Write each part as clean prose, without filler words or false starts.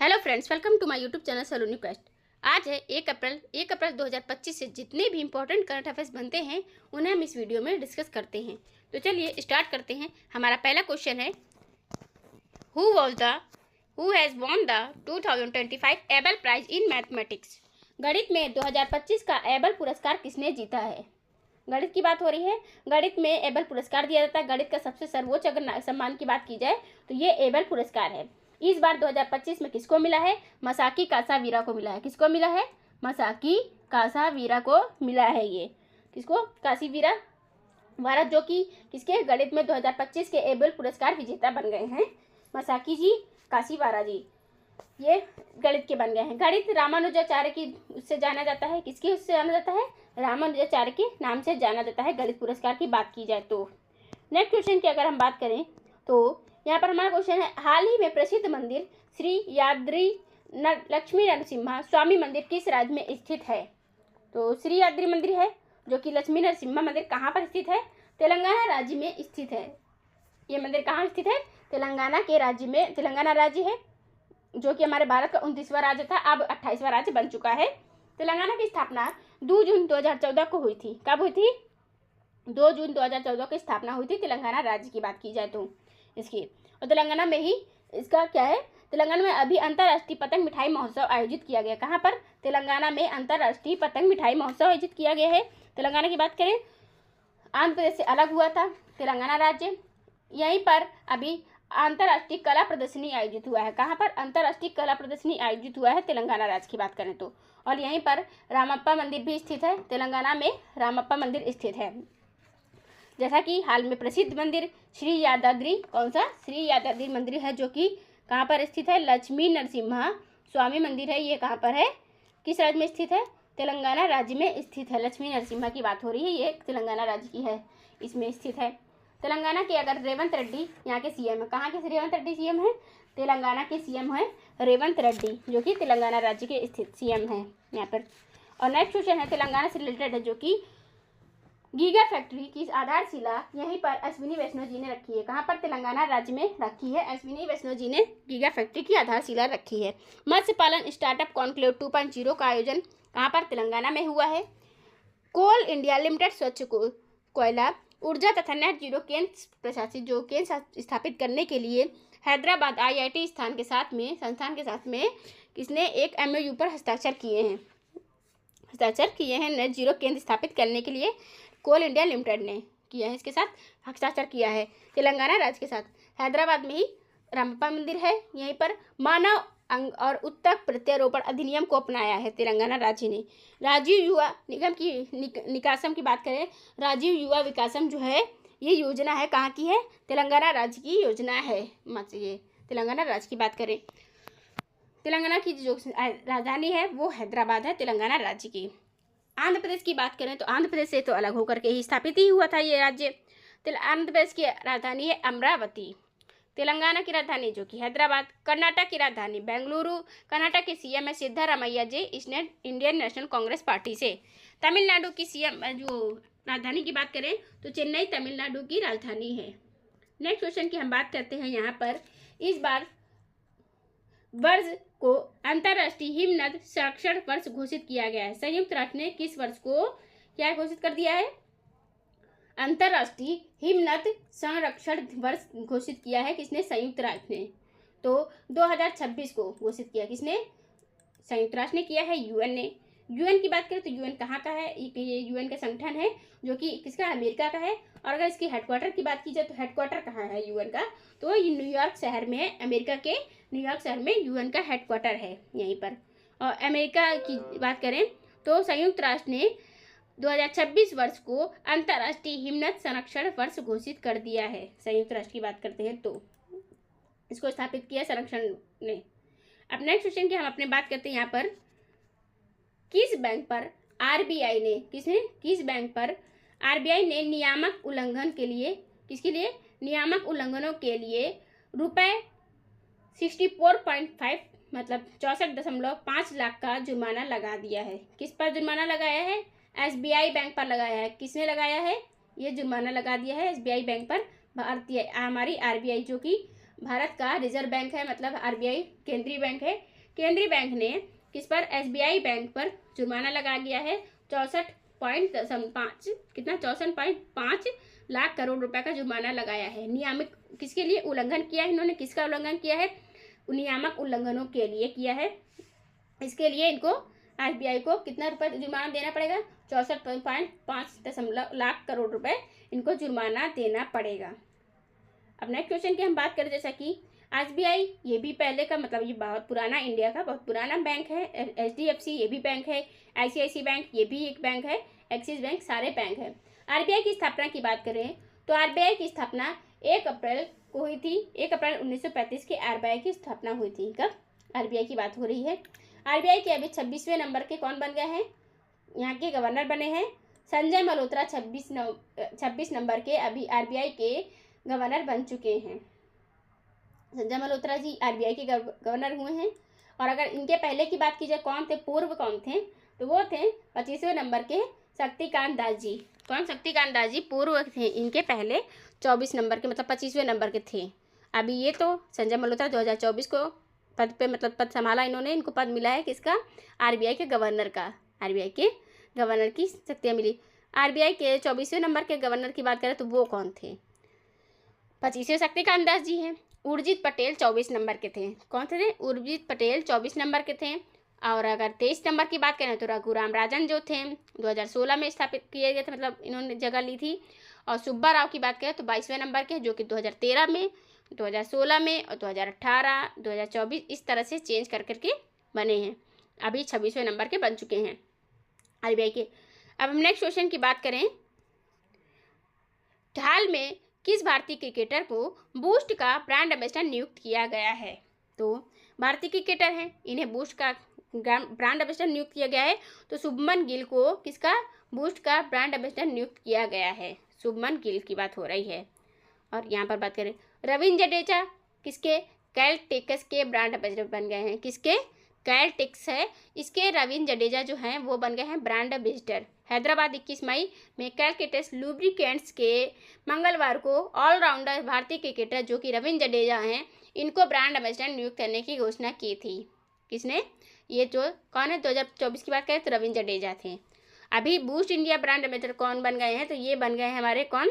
Hello friends, welcome to my YouTube channel Saloni quest. आज है 1 अप्रैल 2025 से जितने भी इंपॉर्टेंट करंट अफेयर्स बनते हैं उन्हें हम इस वीडियो में डिस्कस करते हैं। तो चलिए स्टार्ट करते हैं। हमारा पहला क्वेश्चन है, who has won the 2025 Abel prize in mathematics. गणित में 2025 का एबल पुरस्कार किसने जीता है। गणित की बात हो रही है। गणित में एबल पुरस्कार दिया जाता है। गणित का सबसे सर्वोच्च अगर सम्मान की बात की जाए तो ये एबल पुरस्कार है। इस बार 2025 में किसको मिला है? मसाकी कासावीरा को मिला है। किसको मिला है? मसाकी कासावीरा को मिला है। ये किसको? कासावीरा भारत, जो कि किसके गणित में 2025 के एबल पुरस्कार विजेता बन गए हैं। मसाकी जी कासावीरा जी ये गणित के बन गए हैं। गणित रामानुजाचार्य की उससे जाना जाता है। किसकी उससे जाना जाता है? रामानुजाचार्य के नाम से जाना जाता है गणित पुरस्कार की बात की जाए तो। नेक्स्ट क्वेश्चन की अगर हम बात करें तो यहाँ पर हमारा क्वेश्चन है, हाल ही में प्रसिद्ध मंदिर श्री याद्री लक्ष्मी नरसिम्हा स्वामी मंदिर किस राज्य में स्थित है? तो श्री याद्री मंदिर है जो कि लक्ष्मी नरसिम्हा मंदिर कहाँ पर स्थित है? तेलंगाना राज्य में स्थित है। ये मंदिर कहाँ स्थित है? तेलंगाना के राज्य में। तेलंगाना राज्य है जो कि हमारे भारत का 29वां राज्य था, अब 28वां राज्य बन चुका है। तेलंगाना की स्थापना 2 जून 2014 को हुई थी। कब हुई थी? 2 जून 2014 की स्थापना हुई थी तेलंगाना राज्य की बात की जाए तो इसकी। और तेलंगाना में ही इसका क्या है? तेलंगाना में अभी अंतर्राष्ट्रीय पतंग मिठाई महोत्सव आयोजित किया गया। कहाँ पर? तेलंगाना में अंतर्राष्ट्रीय पतंग मिठाई महोत्सव आयोजित किया गया है। तेलंगाना की बात करें, आंध्र प्रदेश से अलग हुआ था तेलंगाना राज्य। यहीं पर अभी अंतर्राष्ट्रीय कला प्रदर्शनी आयोजित हुआ है। कहाँ पर? अंतर्राष्ट्रीय कला प्रदर्शनी आयोजित हुआ है तेलंगाना राज्य की बात करें तो। और यहीं पर रामप्पा मंदिर भी स्थित है। तेलंगाना में रामप्पा मंदिर स्थित है। जैसा कि हाल में प्रसिद्ध मंदिर श्री यादाद्री, कौन सा? श्री यादाद्री मंदिर है जो कि कहाँ पर स्थित है? लक्ष्मी नरसिम्हा स्वामी मंदिर है। ये कहाँ पर है? किस राज्य में स्थित है? तेलंगाना राज्य में स्थित है। लक्ष्मी नरसिम्हा की बात हो रही है, ये तेलंगाना राज्य की है, इसमें स्थित है। तेलंगाना के अगर रेवंत रेड्डी यहाँ के सीएम है। कहाँ के रेवंत रेड्डी सीएम है? तेलंगाना के सीएम है रेवंत रेड्डी, जो कि तेलंगाना राज्य के स्थित सीएम है यहाँ पर। और नेक्स्ट क्वेश्चन है तेलंगाना से रिलेटेड है, जो कि गीगा फैक्ट्री की आधारशिला यहीं पर अश्विनी वैष्णव जी ने रखी है। कहाँ पर? तेलंगाना राज्य में रखी है। अश्विनी वैष्णव जी ने गीगा फैक्ट्री की आधारशिला रखी है। मत्स्य पालन स्टार्टअप कॉन्क्लेव 2.0 का आयोजन कहाँ पर? तेलंगाना में हुआ है। कोल इंडिया लिमिटेड स्वच्छ कोयला ऊर्जा तथा नेट जीरो केंद्र प्रशासित जो केंद्र स्थापित करने के लिए हैदराबाद IIT संस्थान के साथ में किसने एक MOU पर हस्ताक्षर किए हैं। नेट जीरो केंद्र स्थापित करने के लिए कोल इंडिया लिमिटेड ने किया है, इसके साथ हस्ताक्षर किया है तेलंगाना राज्य के साथ। हैदराबाद में ही रामप्पा मंदिर है। यहीं पर मानव अंग और उत्तक प्रत्यारोपण अधिनियम को अपनाया है तेलंगाना राज्य ने। राजीव युवा निगम की निकासम की बात करें, राजीव युवा विकासम जो है ये योजना है, कहाँ की है? तेलंगाना राज्य की योजना है। ये तेलंगाना राज्य की बात करें, तेलंगाना की जो राजधानी है वो हैदराबाद है तेलंगाना राज्य की। आंध्र प्रदेश की बात करें तो आंध्र प्रदेश से तो अलग होकर के ही स्थापित ही हुआ था ये राज्य। आंध्र प्रदेश की राजधानी है अमरावती। तेलंगाना की राजधानी जो कि हैदराबाद। कर्नाटक की राजधानी बेंगलुरु। कर्नाटक के सीएम है सिद्धारामैया जी, इंडियन नेशनल कांग्रेस पार्टी से। तमिलनाडु की सीएम जो राजधानी की बात करें तो चेन्नई तमिलनाडु की राजधानी है। नेक्स्ट क्वेश्चन की हम बात करते हैं। यहाँ पर इस बार वर्ष को अंतर्राष्ट्रीय हिमनद संरक्षण वर्ष घोषित किया गया है। संयुक्त राष्ट्र ने किस वर्ष को क्या घोषित कर दिया है? अंतर्राष्ट्रीय हिमनद संरक्षण वर्ष घोषित किया है। किसने? संयुक्त राष्ट्र ने। तो 2026 को घोषित किया। किसने? संयुक्त राष्ट्र ने किया है, UN ने। UN की बात करें तो UN कहाँ का है? ये UN का संगठन है जो कि किसका? अमेरिका का है। और अगर इसकी हेडक्वार्टर की बात की जाए तो हेडक्वार्टर कहाँ है UN का? तो ये न्यूयॉर्क शहर में है। अमेरिका के न्यूयॉर्क शहर में UN का हेडक्वार्टर है यहीं पर। और अमेरिका की बात करें तो संयुक्त राष्ट्र ने 2026 वर्ष को अंतर्राष्ट्रीय हिमनद संरक्षण वर्ष घोषित कर दिया है। संयुक्त राष्ट्र की बात करते हैं तो इसको स्थापित किया संरक्षण ने। अब नेक्स्ट क्वेश्चन की हम अपने बात करते हैं। यहाँ पर किस बैंक पर RBI ने किस बैंक पर RBI ने नियामक उल्लंघन के लिए किसके लिए? नियामक उल्लंघनों के लिए रुपए 64.5 मतलब 64.5 लाख का जुर्माना लगा दिया है। किस पर जुर्माना लगाया है? SBI बैंक पर लगाया है। किसने लगाया है? ये जुर्माना लगा दिया है SBI बैंक पर। भारतीय हमारी RBI जो कि भारत का रिजर्व बैंक है, मतलब आरबीआई केंद्रीय बैंक है। केंद्रीय बैंक ने किस पर, एसबीआई बैंक पर जुर्माना लगा दिया है 64.5 कितना 64.5 लाख करोड़ रुपए का जुर्माना लगाया है। नियामक किसके लिए उल्लंघन किया है इन्होंने, किसका उल्लंघन किया है, नियामक उल्लंघनों के लिए किया है। इसके लिए इनको आरबीआई को कितना रुपए जुर्माना देना पड़ेगा, 64.5 लाख करोड़ रुपए इनको जुर्माना देना पड़ेगा। अब नेक्स्ट क्वेश्चन की हम बात करें, जैसा कि एसबीआई ये भी पहले का, मतलब ये बहुत पुराना, इंडिया का बहुत पुराना बैंक है। एचडीएफसी ये भी बैंक है। आईसीआईसी बैंक ये भी एक बैंक है। एक्सिस बैंक, सारे बैंक है। आरबीआई की स्थापना की बात करें तो आरबीआई की स्थापना 1 अप्रैल को हुई थी। 1 अप्रैल 1935 के आरबीआई की स्थापना हुई थी। कब, आरबीआई की बात हो रही है। आरबीआई के अभी 26वें नंबर के कौन बन गए हैं, यहाँ के गवर्नर बने हैं संजय मल्होत्रा। 26 नंबर के अभी आरबीआई के गवर्नर बन चुके हैं। संजय मल्होत्रा जी आरबीआई के गवर्नर हुए हैं। और अगर इनके पहले की बात की जाए कौन थे, पूर्व कौन थे, तो वो थे 25वें नंबर के शक्तिकांत दास जी। कौन, शक्तिकांत दास जी पूर्व थे इनके पहले 24 नंबर के, मतलब 25वें नंबर के थे। अभी ये तो संजय मल्होत्रा 2024 को पद पे, मतलब पद संभाला इन्होंने, इनको पद मिला है किसका, आरबीआई के गवर्नर का। आरबीआई के गवर्नर की शक्तियाँ मिली। आरबीआई के 24वें नंबर के गवर्नर की बात करें तो वो कौन थे, 25वें शक्तिकांत दास जी हैं। उर्जित पटेल 24 नंबर के थे। कौन थे, उर्जित पटेल 24 नंबर के थे। और अगर 23 नंबर की बात करें तो रघुराम राजन जो थे 2016 में स्थापित किए गए थे, मतलब इन्होंने जगह ली थी। और सुब्बा राव की बात करें तो 22वें नंबर के, जो कि 2013 में, 2016 में और 2018, 2024 इस तरह से चेंज कर करके बने हैं। अभी 26वें नंबर के बन चुके हैं आरबीआई के। अब हम नेक्स्ट क्वेश्चन की बात करें, हाल में किस भारतीय क्रिकेटर को बूस्ट का ब्रांड एम्बेसडर नियुक्त किया गया है। तो भारतीय क्रिकेटर हैं, इन्हें बूस्ट का ब्रांड एम्बेसडर नियुक्त किया गया है। तो शुभमन गिल को किसका, बूस्ट का ब्रांड एम्बेसडर नियुक्त किया गया है। शुभमन गिल की बात हो रही है। और यहाँ पर बात करें रविंद्र जडेजा किसके, कैलटेक्स के ब्रांड एम्बेसडर बन गए हैं। किसके, कैलटेक्स है, इसके रविंद्र जडेजा जो हैं वो बन गए हैं ब्रांड एम्बेसडर। हैदराबाद 21 मई में कैलटेक्स लुब्रिकेंट्स के मंगलवार को ऑलराउंडर भारतीय क्रिकेटर जो कि रविंद्र जडेजा हैं, इनको ब्रांड एम्बेसडर नियुक्त करने की घोषणा की थी। किसने, ये जो कौन है, 2024 की बात करें तो रविंद्र जडेजा थे। अभी बूस्ट इंडिया ब्रांड एम्बेसडर कौन बन गए हैं, तो ये बन गए हैं हमारे कौन,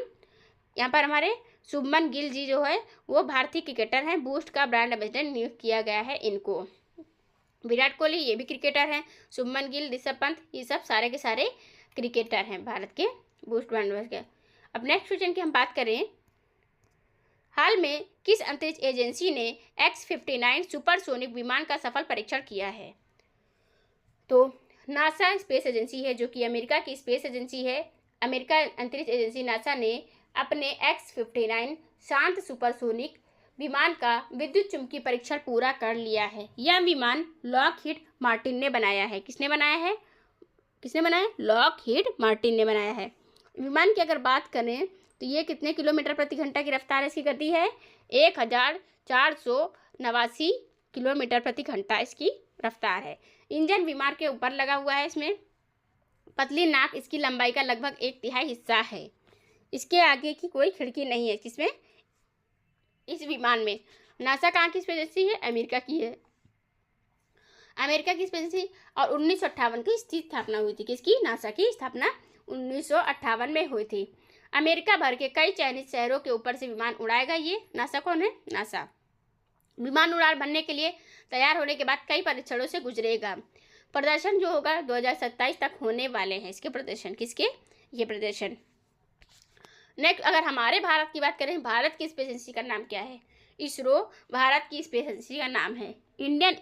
यहाँ पर हमारे शुभमन गिल जी जो है वो भारतीय क्रिकेटर हैं। बूस्ट का ब्रांड एम्बेसडर नियुक्त किया गया है इनको। विराट कोहली ये भी क्रिकेटर हैं, शुभमन गिल, ऋषभ पंत, ये सब सारे के सारे क्रिकेटर हैं भारत के बूस्ट ब्रांड एम्बेसडर के। अब नेक्स्ट क्वेश्चन की हम बात करें, हाल में किस अंतरिक्ष एजेंसी ने X-59 सुपरसोनिक विमान का सफल परीक्षण किया है। तो नासा स्पेस एजेंसी है, जो कि अमेरिका की स्पेस एजेंसी है। अमेरिका अंतरिक्ष एजेंसी नासा ने अपने X-59 शांत सुपरसोनिक विमान का विद्युत चुंबकीय परीक्षण पूरा कर लिया है। यह विमान लॉकहीड मार्टिन ने बनाया है। किसने बनाया है, किसने बनाया, लॉकहीड मार्टिन ने बनाया है। विमान की अगर बात करें तो ये कितने किलोमीटर प्रति घंटा की रफ्तार इसकी गति है, 1489 किलोमीटर प्रति घंटा इसकी रफ्तार है। इंजन विमान के ऊपर लगा हुआ है, इसमें पतली नाक इसकी लंबाई का लगभग 1/3 हिस्सा है। इसके आगे की कोई खिड़की नहीं है किसमें, इस विमान में। नासा कहाँ की स्पेस एजेंसी है, अमेरिका की है, अमेरिका की स्पेस एजेंसी। और 1958 की इसकी स्थापना हुई थी। किसकी, नासा की स्थापना 1958 में हुई थी। अमेरिका भर के कई चयनित शहरों के ऊपर से विमान उड़ाएगा ये। नासा कौन है, नासा। विमान उड़ान भरने के लिए तैयार होने के बाद कई परीक्षणों से गुजरेगा। प्रदर्शन जो होगा 2027 तक होने वाले हैं इसके प्रदर्शन। किसके, ये प्रदर्शन। नेक्स्ट अगर हमारे भारत की बात करें, भारत की स्पेस एजेंसी का नाम क्या है, इसरो भारत की स्पेस एजेंसी का नाम है। इंडियन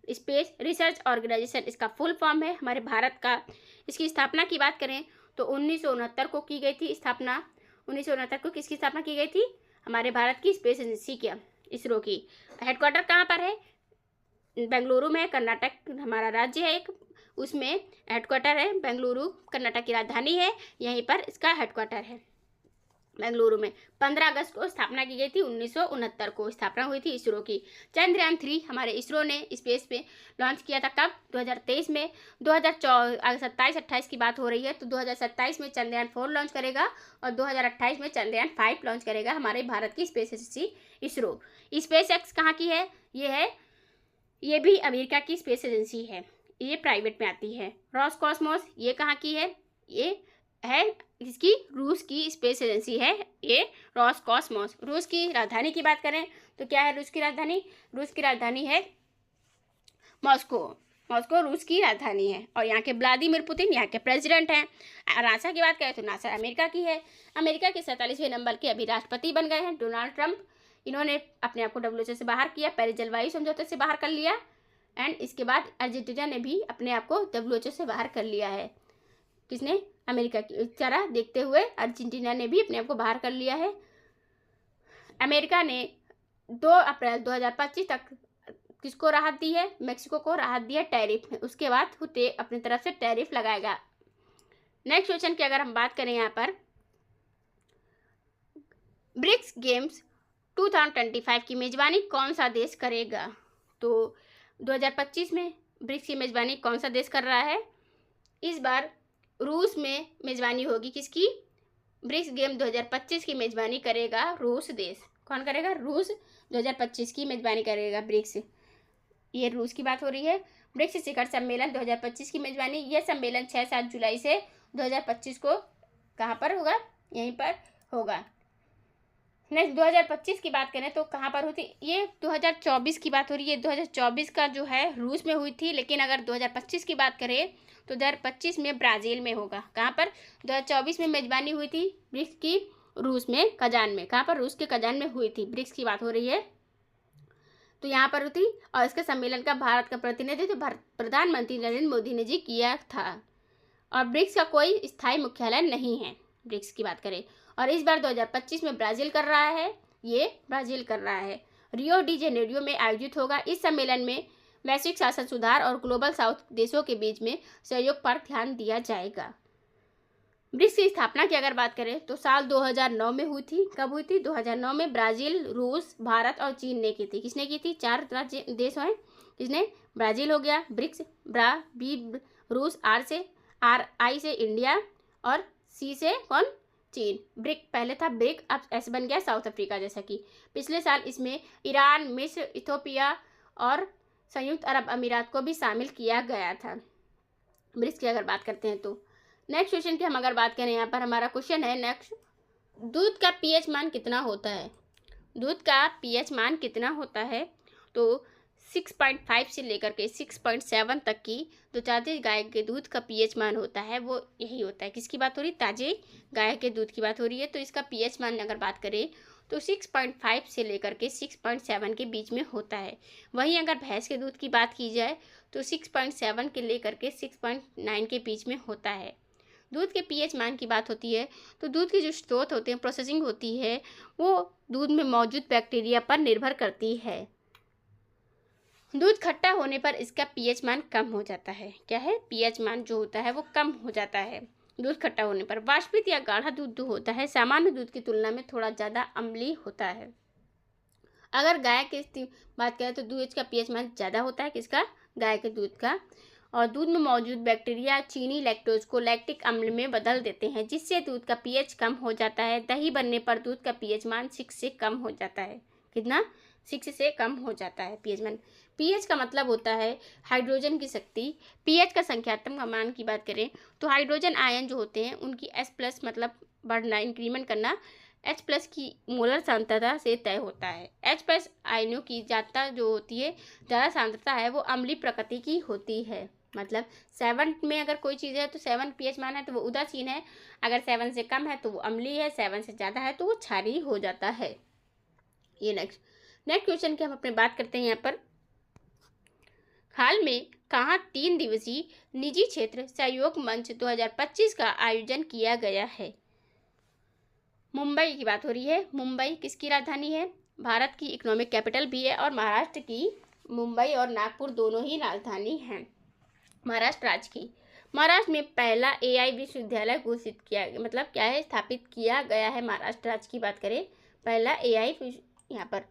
स्पेस रिसर्च ऑर्गेनाइजेशन इसका फुल फॉर्म है हमारे भारत का। इसकी स्थापना की बात करें तो 1969 को की गई थी स्थापना। 1969 को किसकी स्थापना की गई थी, हमारे भारत की स्पेस एजेंसी की, इसरो की। हेडक्वार्टर कहाँ पर है, बेंगलुरु में, कर्नाटक हमारा राज्य है एक, उसमें हेडक्वार्टर है। बेंगलुरु कर्नाटक की राजधानी है, यहीं पर इसका हेडक्वार्टर है बेंगलुरु में। 15 अगस्त को स्थापना की गई थी, 1969 को स्थापना हुई थी इसरो की। चंद्रयान 3 हमारे इसरो ने स्पेस पे लॉन्च किया था। कब, 2023 में। 2027-28 की बात हो रही है तो 2027 में चंद्रयान 4 लॉन्च करेगा और 2028 में चंद्रयान 5 लॉन्च करेगा हमारे भारत की space agency ISRO. Space x कहाँ की है? ये भी अमेरिका की स्पेस एजेंसी है, ये प्राइवेट में आती है। रॉसकॉस्मोस ये कहाँ की है? ये है इसकी रूस की स्पेस एजेंसी है ये रॉसकॉस्मोस। रूस की राजधानी की बात करें तो क्या है रूस की राजधानी? रूस की राजधानी है मॉस्को। मॉस्को रूस की राजधानी है और यहाँ के व्लादिमीर पुतिन यहाँ के प्रेसिडेंट हैं। नासा की बात करें तो नासा अमेरिका की है। अमेरिका के 47वें नंबर के अभी राष्ट्रपति बन गए हैं डोनाल्ड ट्रंप। इन्होंने अपने आप को WHO से बाहर किया, पेरिस जलवायु समझौते से बाहर कर लिया। एंड इसके बाद अर्जेंटीना ने भी अपने आप को WHO से बाहर कर लिया है। किसने? अमेरिका की तरह देखते हुए अर्जेंटीना ने भी अपने आप को बाहर कर लिया है। अमेरिका ने 2 अप्रैल 2025 तक किसको राहत दी है? मेक्सिको को राहत दी है टैरिफ में। उसके बाद हुते अपनी तरफ से टैरिफ लगाएगा। नेक्स्ट क्वेश्चन की अगर हम बात करें यहाँ पर ब्रिक्स गेम्स 2025 की मेजबानी कौन सा देश करेगा? तो 2025 में ब्रिक्स की मेजबानी कौन सा देश कर रहा है? इस बार रूस में मेजबानी होगी। किसकी? ब्रिक्स गेम 2025 की मेजबानी करेगा रूस देश। कौन करेगा? रूस 2025 की मेजबानी करेगा ब्रिक्स। ये रूस की बात हो रही है। ब्रिक्स शिखर सम्मेलन 2025 की मेजबानी, यह सम्मेलन 6-7 जुलाई से 2025 को कहाँ पर होगा? यहीं पर होगा। नेक्स्ट 2025 की बात करें तो कहाँ पर हुई? ये 2024 की बात हो रही है। 2024 का जो है रूस में हुई थी, लेकिन अगर 2025 की बात करें तो 2025 में ब्राज़ील में होगा। कहाँ पर? 2024 में मेजबानी हुई थी ब्रिक्स की रूस में, कजान में। कहाँ पर? रूस के कजान में हुई थी। ब्रिक्स की बात हो रही है तो यहाँ पर हुई थी और इसके सम्मेलन का भारत का प्रतिनिधित्व प्रधानमंत्री नरेंद्र मोदी ने जी किया था। और ब्रिक्स का कोई स्थायी मुख्यालय नहीं है, ब्रिक्स की बात करें। और इस बार 2025 में ब्राज़ील कर रहा है, ये ब्राज़ील कर रहा है। रियो डी जेनेरियो में आयोजित होगा। इस सम्मेलन में वैश्विक शासन सुधार और ग्लोबल साउथ देशों के बीच में सहयोग पर ध्यान दिया जाएगा। ब्रिक्स की स्थापना की अगर बात करें तो साल 2009 में हुई थी। कब हुई थी? 2009 में ब्राज़ील, रूस, भारत और चीन ने की थी। किसने की थी? 4 देश हैं। किसने? ब्राज़ील हो गया, ब्रिक्स, ब्रा बी रूस, आर आई से इंडिया और सी से कौन? चीन। ब्रिक पहले था ब्रिक, अब ऐसे बन गया साउथ अफ्रीका। जैसा कि पिछले साल इसमें ईरान, मिस्र, इथोपिया और संयुक्त अरब अमीरात को भी शामिल किया गया था। ब्रिक्स की अगर बात करते हैं तो नेक्स्ट क्वेश्चन की हम अगर बात करें, यहाँ पर हमारा क्वेश्चन है नेक्स्ट, दूध का पीएच मान कितना होता है? दूध का पीएच मान कितना होता है? तो 6.5 से लेकर के 6.7 तक की जो ताजे गाय के दूध का पीएच मान होता है वो यही होता है। किसकी बात हो रही? ताजे गाय के दूध की बात हो रही है। तो इसका पीएच मान अगर बात करें तो 6.5 से लेकर के 6.7 के बीच में होता है। वहीं अगर भैंस के दूध की बात की जाए तो 6.7 के लेकर के 6.9 के बीच में होता है। दूध के पीएच मान की बात होती है तो दूध के जो स्रोत होते हैं, प्रोसेसिंग होती है, वो दूध में मौजूद बैक्टीरिया पर निर्भर करती है। दूध खट्टा होने पर इसका पीएच मान कम हो जाता है। क्या है? पीएच मान जो होता है वो कम हो जाता है दूध खट्टा होने पर। वाष्पित या गाढ़ा दूध होता है सामान्य दूध की तुलना में थोड़ा ज़्यादा अम्लीय होता है। अगर गाय की बात करें तो दूध का पीएच मान ज़्यादा होता है। किसका? गाय के दूध का। और दूध में मौजूद बैक्टीरिया चीनी लैक्टोज को लैक्टिक अम्ल में बदल देते हैं, जिससे दूध का पीएच कम हो जाता है। दही बनने पर दूध का पीएच मान 6 से कम हो जाता है। कितना? 6 से कम हो जाता है पीएच मान। पीएच का मतलब होता है हाइड्रोजन की शक्ति। पीएच का संख्यात्मक मान की बात करें तो हाइड्रोजन आयन जो होते हैं उनकी H+ मतलब बढ़ना, इंक्रीमेंट करना H+ की मोलर सांद्रता से तय होता है। H+ आयनों की जाता जो होती है, ज़्यादा सांद्रता है, वो अम्लीय प्रकृति की होती है। मतलब 7 में अगर कोई चीज़ है तो 7 पीएच मान है तो वो उदासीन है। अगर 7 से कम है तो वो अम्लीय है, 7 से ज़्यादा है तो वो क्षारीय हो जाता है। ये नेक्स्ट क्वेश्चन की हम अपने बात करते हैं। यहाँ पर हाल में कहाँ 3 दिवसीय निजी क्षेत्र सहयोग मंच 2025 का आयोजन किया गया है? मुंबई की बात हो रही है। मुंबई किसकी राजधानी है? भारत की इकोनॉमिक कैपिटल भी है और महाराष्ट्र की मुंबई और नागपुर दोनों ही राजधानी हैं महाराष्ट्र राज्य की। महाराष्ट्र में पहला AI विश्वविद्यालय घोषित किया, मतलब क्या है, स्थापित किया गया है। महाराष्ट्र राज्य की बात करें, पहला AI यहाँ पर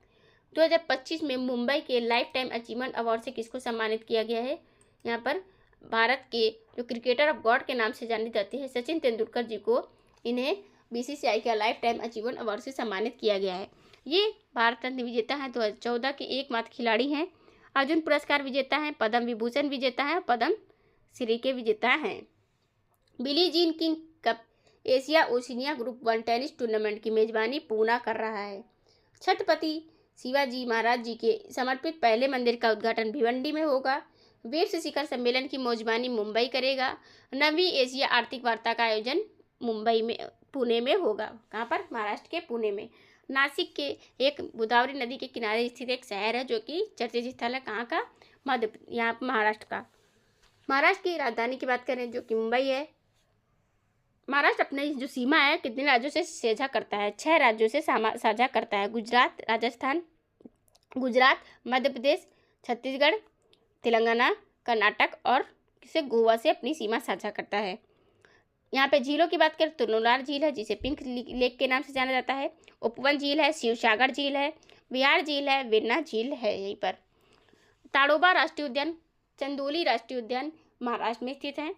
2025 में मुंबई के लाइफ टाइम अचीवमेंट अवार्ड से किसको सम्मानित किया गया है? यहाँ पर भारत के जो क्रिकेटर ऑफ गॉड के नाम से जाने जाते हैं सचिन तेंदुलकर जी को, इन्हें BCCI का लाइफ टाइम अचीवमेंट अवार्ड से सम्मानित किया गया है। ये भारत रत्न विजेता हैं, 2014 के एकमात्र खिलाड़ी हैं। अर्जुन पुरस्कार विजेता हैं, पद्म विभूषण विजेता हैं, पद्म श्री के विजेता हैं। Billie Jean King cup Asia Oceania group 1 tennis tournament की मेजबानी पूना कर रहा है। छत्रपति शिवाजी महाराज जी के समर्पित पहले मंदिर का उद्घाटन भिवंडी में होगा। ब्रिक्स शिखर सम्मेलन की मेजबानी मुंबई करेगा। 9वीं एशिया आर्थिक वार्ता का आयोजन पुणे में होगा। कहाँ पर? महाराष्ट्र के पुणे में। नासिक के एक गोदावरी नदी के किनारे स्थित एक शहर है जो कि चर्चित स्थल है। कहाँ का? यहाँ महाराष्ट्र का। महाराष्ट्र की राजधानी की बात करें जो कि मुंबई है। महाराष्ट्र अपने जो सीमा है कितने राज्यों से साझा करता है? 6 राज्यों से साझा करता है। गुजरात, मध्य प्रदेश, छत्तीसगढ़, तेलंगाना, कर्नाटक और किसे गोवा से अपनी सीमा साझा करता है। यहाँ पे झीलों की बात करें तो लोनार झील है जिसे पिंक लेक के नाम से जाना जाता है। उपवन झील है, शिवसागर झील है, बिहार झील है, वेन्ना झील है। यहीं पर ताड़ोबा राष्ट्रीय उद्यान, चंदोली राष्ट्रीय उद्यान महाराष्ट्र में स्थित है।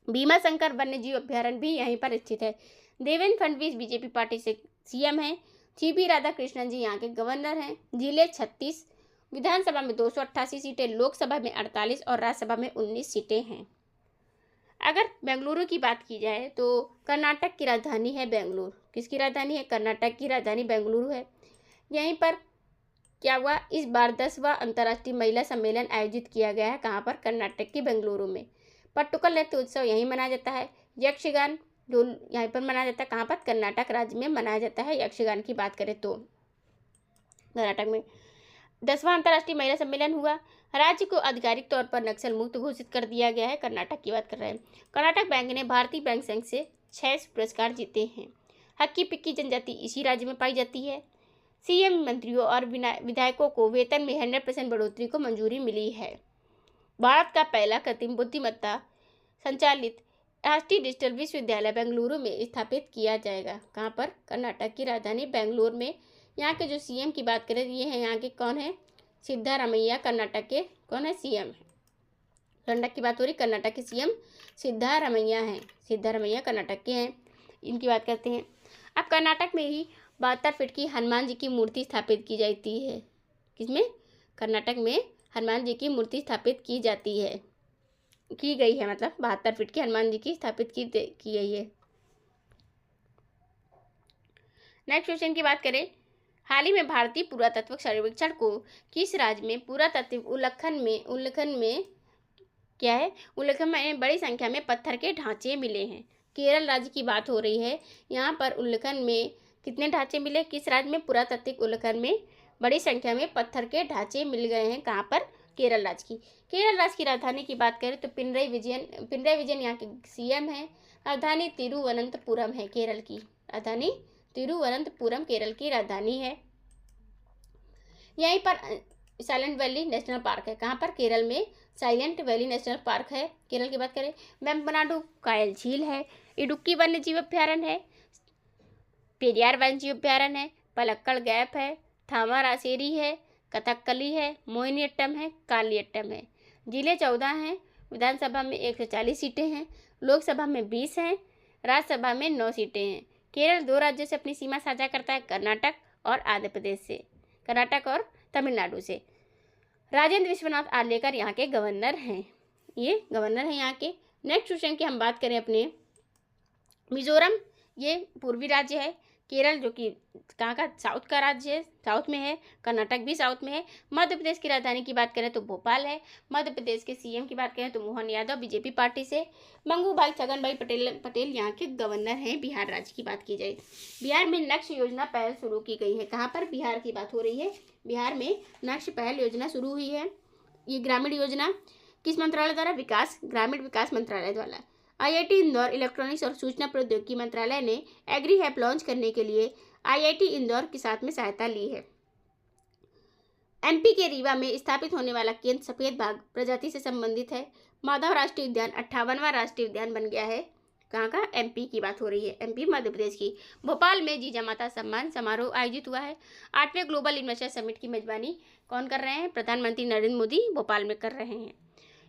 भीमा शंकर वन्यजीव अभ्यारण्य भी यहीं पर स्थित है। देवेंद्र फडणवीस बीजेपी पार्टी से सीएम हैं। सीपी राधाकृष्णन जी यहाँ के गवर्नर हैं। जिले 36, विधानसभा में 288 सीटें, लोकसभा में 48 और राज्यसभा में 19 सीटें हैं। अगर बेंगलुरु की बात की जाए तो कर्नाटक की राजधानी है बेंगलुरु। किसकी राजधानी है? कर्नाटक की राजधानी बेंगलुरु है। यहीं पर क्या हुआ? इस बार 10वां अंतर्राष्ट्रीय महिला सम्मेलन आयोजित किया गया है। कहाँ पर? कर्नाटक की बेंगलुरु में। पट्टुकल नृत्य उत्सव यहीं मनाया जाता है। यक्षगान जो यहीं पर मनाया जाता है। कहाँ पर? कर्नाटक राज्य में मनाया जाता है। यक्षगान की बात करें तो कर्नाटक में 10वां अंतर्राष्ट्रीय महिला सम्मेलन हुआ। राज्य को आधिकारिक तौर पर नक्सल मुक्त घोषित कर दिया गया है। कर्नाटक की बात कर रहे हैं। कर्नाटक बैंक ने भारतीय बैंक संघ से 6 पुरस्कार जीते हैं। हक्की पिक्की जनजाति इसी राज्य में पाई जाती है। सीएम मंत्रियों और विधायकों को वेतन में 100% बढ़ोतरी को मंजूरी मिली है। भारत का पहला कृत्रिम बुद्धिमत्ता संचालित राष्ट्रीय डिजिटल विश्वविद्यालय बेंगलुरु में स्थापित किया जाएगा। कहाँ पर? कर्नाटक की राजधानी बेंगलुरु में। यहाँ के जो सीएम की बात करें ये हैं यहाँ के कौन है? सिद्धारमैया कर्नाटक के कौन है? सीएम है। कर्नाटक की बात हो रही, कर्नाटक के सीएम सिद्धारमैया हैं। सिद्धारमैया कर्नाटक के हैं। इनकी बात करते हैं। अब कर्नाटक में ही 72 फीट की हनुमान जी की मूर्ति स्थापित की जाती है। किसमें? कर्नाटक में हनुमान जी की मूर्ति स्थापित की जाती है, की गई है, मतलब 72 फीट की हनुमान जी की स्थापित की गई है। नेक्स्ट क्वेश्चन की बात करें, हाल ही में भारतीय पुरातत्व सर्वेक्षण को किस राज्य में पुरातत्व उल्लेखन में बड़ी संख्या में पत्थर के ढांचे मिले हैं? केरल राज्य की बात हो रही है। यहाँ पर उल्लेखन में कितने ढांचे मिले? किस राज्य में पुरातात्विक उल्लेखन में बड़ी संख्या में पत्थर के ढांचे मिल गए हैं? कहाँ पर? केरल राज्य की राजधानी की बात करें तो पिनरई विजयन यहाँ के सीएम हैं। राजधानी तिरुवनंतपुरम है केरल की। राजधानी तिरुवनंतपुरम केरल की राजधानी है। यहीं पर साइलेंट वैली नेशनल पार्क है। कहाँ पर? केरल में साइलेंट वैली नेशनल पार्क है। केरल की बात करें, वेम्पनाडु कायल झील है, इडुक्की वन्यजीव अभ्यारण्य है, पेरियार वन्यजीव अभ्यारण्य है, पलक्कड़ गैप है, थामारासेरी है, कथकली है, मोहिनीअट्टम है, कालियट्टम है। जिले 14 हैं। विधानसभा में 140 सीटें हैं, लोकसभा में 20 हैं, राज्यसभा में 9 सीटें हैं। केरल 2 राज्यों से अपनी सीमा साझा करता है, कर्नाटक और आंध्र प्रदेश से, कर्नाटक और तमिलनाडु से। राजेंद्र विश्वनाथ आर्लेकर यहाँ के गवर्नर हैं। ये गवर्नर हैं यहाँ के। नेक्स्ट क्वेश्चन की हम बात करें अपने, मिजोरम ये पूर्वी राज्य है। केरल जो कि कहाँ का? साउथ का राज्य है, साउथ में है। कर्नाटक भी साउथ में है। मध्य प्रदेश की राजधानी की बात करें तो भोपाल है। मध्य प्रदेश के सीएम की बात करें तो मोहन यादव बीजेपी पार्टी से। मंगू भाई छगन भाई पटेल यहाँ के गवर्नर हैं। बिहार राज्य की बात की जाए, बिहार में नक्श योजना पहल शुरू की गई है। कहाँ पर? बिहार की बात हो रही है। बिहार में नक्श पहल योजना शुरू हुई है। ये ग्रामीण योजना किस मंत्रालय द्वारा? ग्रामीण विकास मंत्रालय द्वारा। आईआईटी इंदौर इलेक्ट्रॉनिक्स और सूचना प्रौद्योगिकी मंत्रालय ने एग्री ऐप लॉन्च करने के लिए आईआईटी इंदौर के साथ में सहायता ली है। एमपी के रीवा में स्थापित होने वाला केंद्र सफेद बाघ प्रजाति से संबंधित है। माधव राष्ट्रीय उद्यान 58वां राष्ट्रीय उद्यान बन गया है। कहाँ का? एमपी की बात हो रही है, एमपी मध्य प्रदेश की। भोपाल में जीजामाता सम्मान समारोह आयोजित हुआ है। 8वें ग्लोबल इन्वेस्टर समिट की मेजबानी कौन कर रहे हैं? प्रधानमंत्री नरेंद्र मोदी भोपाल में कर रहे हैं।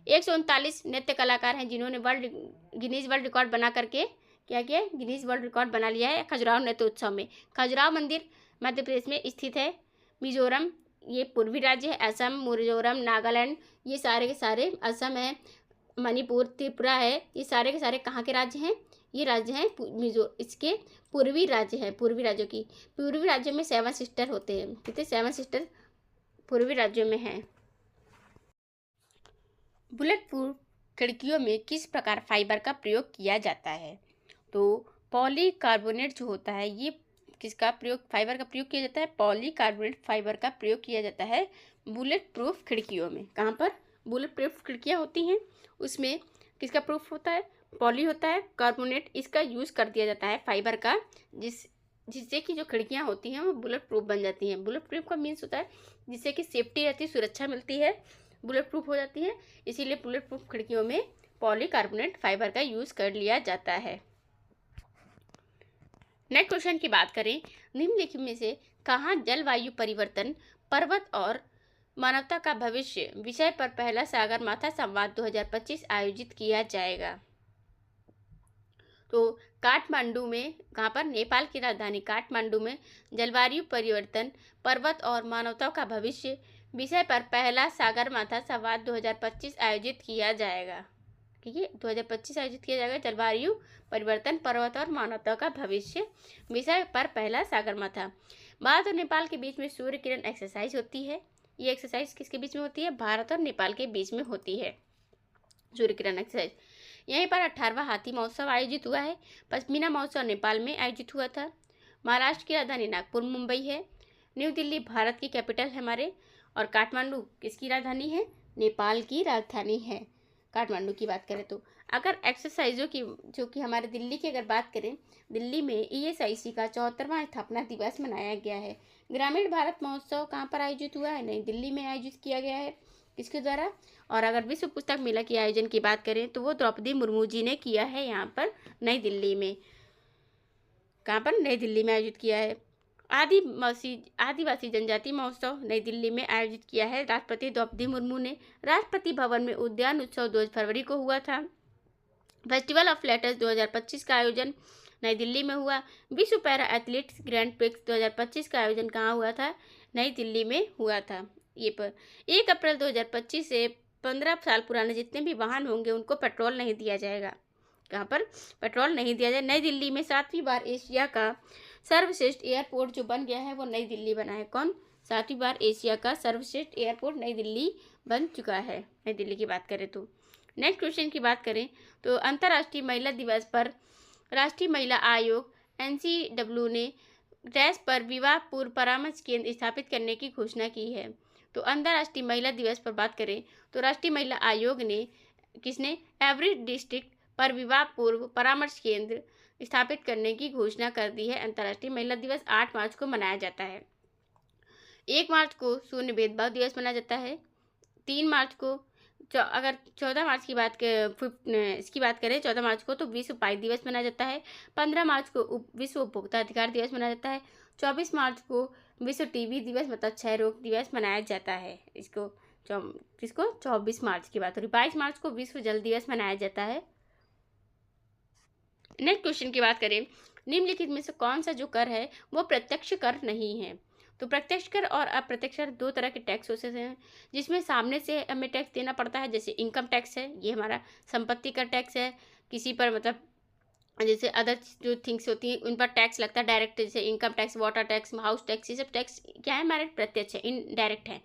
139 नृत्य कलाकार हैं जिन्होंने गिनीज वर्ल्ड रिकॉर्ड बना करके क्या किया? गिनीज वर्ल्ड रिकॉर्ड बना लिया है खजुराहो नृत्य उत्सव में। खजुराहो मंदिर मध्य प्रदेश में स्थित है। मिजोरम ये पूर्वी राज्य है। असम, मिजोरम, नागालैंड ये सारे के सारे, असम है, मणिपुर, त्रिपुरा है, ये सारे के सारे कहाँ के राज्य हैं? ये राज्य हैं इसके पूर्वी राज्य हैं। पूर्वी राज्यों में 7 सिस्टर होते हैं। कितने? 7 सिस्टर पूर्वी राज्यों में हैं। बुलेट प्रूफ खिड़कियों में किस प्रकार फाइबर का प्रयोग किया जाता है? तो पॉलीकार्बोनेट जो होता है, ये किसका प्रयोग, फाइबर का प्रयोग किया जाता है? पॉलीकार्बोनेट फाइबर का प्रयोग किया जाता है बुलेट प्रूफ खिड़कियों में। कहाँ पर बुलेट प्रूफ खिड़कियाँ होती हैं उसमें किसका प्रूफ होता है? पॉली होता है, कार्बोनेट, इसका यूज़ कर दिया जाता है फाइबर का, जिससे कि जो खिड़कियाँ होती हैं वो बुलेट प्रूफ बन जाती हैं। बुलेट प्रूफ का मीन्स होता है जिससे कि सेफ्टी रहती है, सुरक्षा मिलती है, बुलेट प्रूफ हो जाती है। इसीलिए बुलेट प्रूफ खिड़कियों में पॉलीकार्बोनेट फाइबर का यूज़ कर लिया जाता है। नेक्स्ट क्वेश्चन की बात करें, निम्नलिखित में से कहाँ जलवायु परिवर्तन, पर्वत और मानवता का भविष्य विषय पर पहला सागरमाथा संवाद 2025 आयोजित किया जाएगा? तो काठमांडू में, कहाँ पर? नेपाल की राजधानी काठमांडू में जलवायु परिवर्तन, पर्वत और मानवता का भविष्य विषय पर पहला सागरमाथा संवाद 2025 आयोजित किया जाएगा। ठीक है, 2025 आयोजित किया जाएगा। जलवायु परिवर्तन, पर्वत और मानवता का भविष्य विषय पर पहला सागरमाथा। भारत और नेपाल के बीच में सूर्य किरण एक्सरसाइज होती है। ये एक्सरसाइज किसके बीच में होती है? भारत और नेपाल के बीच में होती है सूर्य किरण एक्सरसाइज। यहीं पर 18वां हाथी महोत्सव आयोजित हुआ है। पश्मीना महोत्सव नेपाल में आयोजित हुआ था। महाराष्ट्र की राजधानी नागपुर, मुंबई है। न्यू दिल्ली भारत की कैपिटल है हमारे। और काठमांडू किसकी राजधानी है? नेपाल की राजधानी है काठमांडू की बात करें तो। अगर एक्सरसाइजों की, जो कि हमारे दिल्ली की अगर बात करें, दिल्ली में ESIC का 74वां स्थापना दिवस मनाया गया है। ग्रामीण भारत महोत्सव कहाँ पर आयोजित हुआ है? नई दिल्ली में आयोजित किया गया है। किसके द्वारा? और अगर विश्व पुस्तक मेला के आयोजन की बात करें तो वो द्रौपदी मुर्मू जी ने किया है, यहाँ पर नई दिल्ली में। कहाँ पर? नई दिल्ली में आयोजित किया है। आदिवासी जनजाति महोत्सव नई दिल्ली में आयोजित किया है राष्ट्रपति द्रौपदी मुर्मू ने। राष्ट्रपति भवन में उद्यान उत्सव 2 फरवरी को हुआ था। फेस्टिवल ऑफ लेटर्स 2025 का आयोजन नई दिल्ली में हुआ। विश्व पैरा एथलीट्स ग्रैंड प्रिक्स 2025 का आयोजन कहाँ हुआ था? नई दिल्ली में हुआ था। ये पर 1 अप्रैल 2025 से 15 साल पुराने जितने भी वाहन होंगे उनको पेट्रोल नहीं दिया जाएगा। कहाँ पर? पेट्रोल नहीं दिया जाए। नई दिल्ली में 7वीं बार एशिया का सर्वश्रेष्ठ एयरपोर्ट जो बन गया है वो नई दिल्ली बना है। कौन? 7वीं बार एशिया का सर्वश्रेष्ठ एयरपोर्ट नई दिल्ली बन चुका है, नई दिल्ली की बात करें तो। नेक्स्ट क्वेश्चन की बात करें तो अंतर्राष्ट्रीय महिला दिवस पर राष्ट्रीय महिला आयोग NCW ने डैश पर विवाह पूर्व परामर्श केंद्र स्थापित करने की घोषणा की है। तो अंतर्राष्ट्रीय महिला दिवस पर बात करें तो राष्ट्रीय महिला आयोग ने, किसने? एवरी डिस्ट्रिक्ट पर विवाह पूर्व परामर्श केंद्र स्थापित करने की घोषणा कर दी है। अंतर्राष्ट्रीय महिला दिवस 8 मार्च को मनाया जाता है। 1 मार्च को शून्य भेदभाव दिवस मनाया जाता है। 3 मार्च को, अगर 14 मार्च की बात इसकी बात करें 14 मार्च को तो विश्व पाइप दिवस मनाया जाता है। 15 मार्च को विश्व उपभोक्ता अधिकार दिवस मनाया जाता है। 24 मार्च को विश्व टीबी दिवस मतलब क्षय रोग दिवस मनाया जाता है। इसको 24 मार्च की बात हो रही। 22 मार्च को विश्व जल दिवस मनाया जाता है। नेक्स्ट क्वेश्चन की बात करें, निम्नलिखित में से कौन सा जो कर है वो प्रत्यक्ष कर नहीं है? तो प्रत्यक्ष कर और अप्रत्यक्ष कर 2 तरह के टैक्स होते हैं, जिसमें सामने से हमें टैक्स देना पड़ता है। जैसे इनकम टैक्स है, ये हमारा संपत्ति कर टैक्स है। किसी पर मतलब जैसे अदर जो थिंग्स होती हैं उन पर टैक्स लगता है डायरेक्ट, जैसे income tax, water tax, house tax, ये सब टैक्स क्या है? हमारे प्रत्यक्ष है, इनडायरेक्ट है।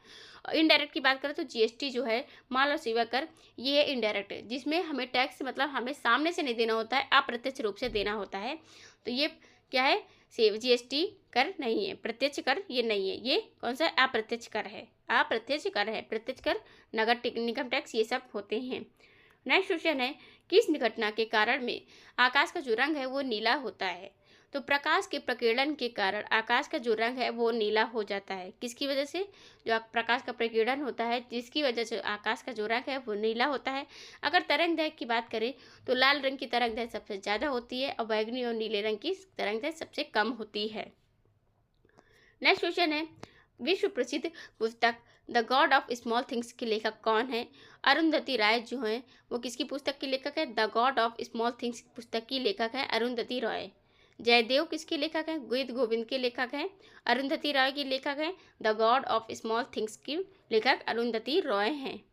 और इनडायरेक्ट की बात करें तो GST जो है, माल और सेवा कर, ये है इनडायरेक्ट है, जिसमें हमें टैक्स मतलब हमें सामने से नहीं देना होता है, अप्रत्यक्ष रूप से देना होता है। तो ये क्या है? GST कर नहीं है, प्रत्यक्ष कर ये नहीं है। ये कौन सा? अप्रत्यक्ष कर है, अप्रत्यक्ष कर है। प्रत्यक्ष कर, नगद इनकम टैक्स, ये सब होते हैं। नेक्स्ट क्वेश्चन है, किस घटना के कारण में आकाश का जो रंग है वो नीला होता है? तो प्रकाश के प्रकीर्णन के कारण आकाश का जो रंग है वो नीला हो जाता है। किसकी वजह से? जो प्रकाश का प्रकीर्णन होता है जिसकी वजह से आकाश का जो रंग है वो नीला होता है। अगर तरंगदैर्घ्य की बात करें तो लाल रंग की तरंगदैर्घ्य सबसे ज़्यादा होती है और बैगनी और नीले रंग की तरंगदैर्घ्य सबसे कम होती है। नेक्स्ट क्वेश्चन है, विश्व प्रसिद्ध पुस्तक the God of small things की लेखक कौन है? अरुंधति राय जो है वो किसकी पुस्तक की लेखक है? The God of small things पुस्तक की लेखक है अरुंधति रॉय। जयदेव किसके लेखक हैं? गीत गोविंद के लेखक हैं। अरुंधति रॉय की लेखक हैं। The God of small things की लेखक अरुंधति रॉय हैं।